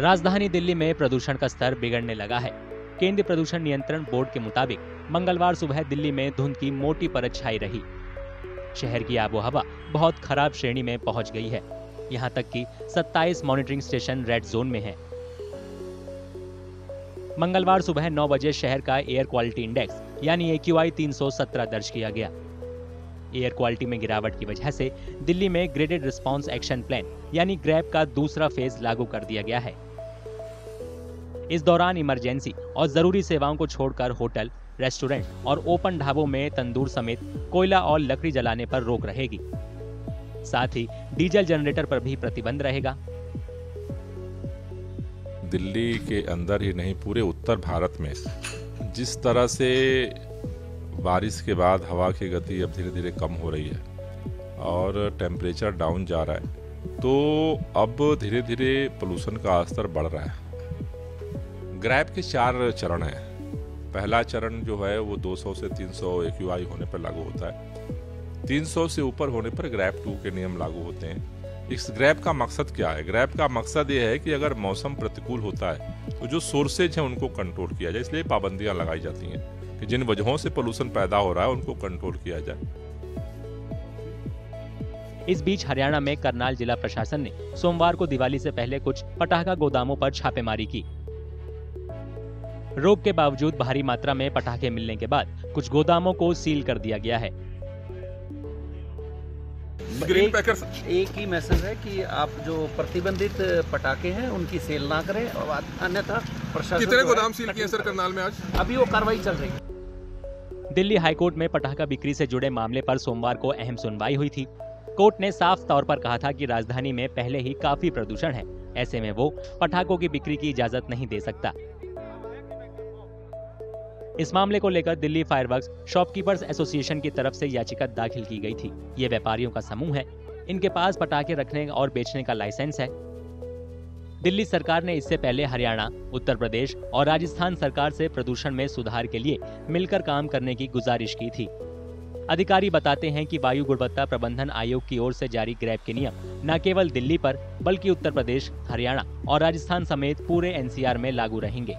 राजधानी दिल्ली में प्रदूषण का स्तर बिगड़ने लगा है। केंद्रीय प्रदूषण नियंत्रण बोर्ड के मुताबिक मंगलवार सुबह दिल्ली में धुंध की मोटी परत छाई रही। शहर की आबोहवा बहुत खराब श्रेणी में पहुंच गई है। यहां तक कि 27 मॉनिटरिंग स्टेशन रेड जोन में हैं। मंगलवार सुबह 9 बजे शहर का एयर क्वालिटी इंडेक्स यानी AQI 317 दर्ज किया गया। एयर क्वालिटी में गिरावट की वजह से दिल्ली में ग्रेडेड रिस्पांस एक्शन प्लान यानी ग्रैप का दूसरा फेज लागू कर दिया गया है। इस दौरान इमरजेंसी और जरूरी सेवाओं को छोड़कर होटल, रेस्टोरेंट और ओपन ढाबों में तंदूर समेत कोयला और लकड़ी जलाने पर रोक रहेगी। साथ ही डीजल जनरेटर पर भी प्रतिबंध रहेगा। दिल्ली के अंदर ही नहीं, पूरे उत्तर भारत में जिस तरह से बारिश के बाद हवा की गति अब धीरे धीरे कम हो रही है और टेम्परेचर डाउन जा रहा है, तो अब धीरे धीरे पोल्यूशन का स्तर बढ़ रहा है। ग्रैप के 4 चरण हैं। पहला चरण जो है वो 200 से 300 AQI होने पर लागू होता है। 300 से ऊपर होने पर ग्रैप 2 के नियम लागू होते हैं। इस ग्रैप का मकसद क्या है? ग्रैप का मकसद ये है कि अगर मौसम प्रतिकूल होता है तो जो सोर्सेज हैं उनको कंट्रोल किया जाए। इसलिए पाबंदियां लगाई जाती हैं कि जिन वजहों से पोल्यूशन पैदा हो रहा है उनको कंट्रोल किया जाए। इस बीच हरियाणा में करनाल जिला प्रशासन ने सोमवार को दिवाली से पहले कुछ पटाखा गोदामों पर छापेमारी की। रोक के बावजूद भारी मात्रा में पटाखे मिलने के बाद कुछ गोदामों को सील कर दिया गया है। एक ही मैसेज है कि आप जो प्रतिबंधित पटाखे हैं उनकी सेल ना करें, और अन्यथा प्रशासन कितने गोदाम सील किए सर करनाल में आज? अभी वो कार्रवाई चल रही है। दिल्ली हाईकोर्ट में पटाखा बिक्री से जुड़े मामले पर सोमवार को अहम सुनवाई हुई थी। कोर्ट ने साफ तौर पर कहा था कि राजधानी में पहले ही काफी प्रदूषण है, ऐसे में वो पटाखों की बिक्री की इजाजत नहीं दे सकता। इस मामले को लेकर दिल्ली फायरवर्क्स शॉपकीपर्स एसोसिएशन की तरफ से याचिका दाखिल की गई थी। ये व्यापारियों का समूह है। इनके पास पटाखे रखने और बेचने का लाइसेंस है। दिल्ली सरकार ने इससे पहले हरियाणा, उत्तर प्रदेश और राजस्थान सरकार से प्रदूषण में सुधार के लिए मिलकर काम करने की गुजारिश की थी। अधिकारी बताते हैं कि वायु गुणवत्ता प्रबंधन आयोग की ओर से जारी ग्रैप के नियम न केवल दिल्ली पर बल्कि उत्तर प्रदेश, हरियाणा और राजस्थान समेत पूरे NCR में लागू रहेंगे।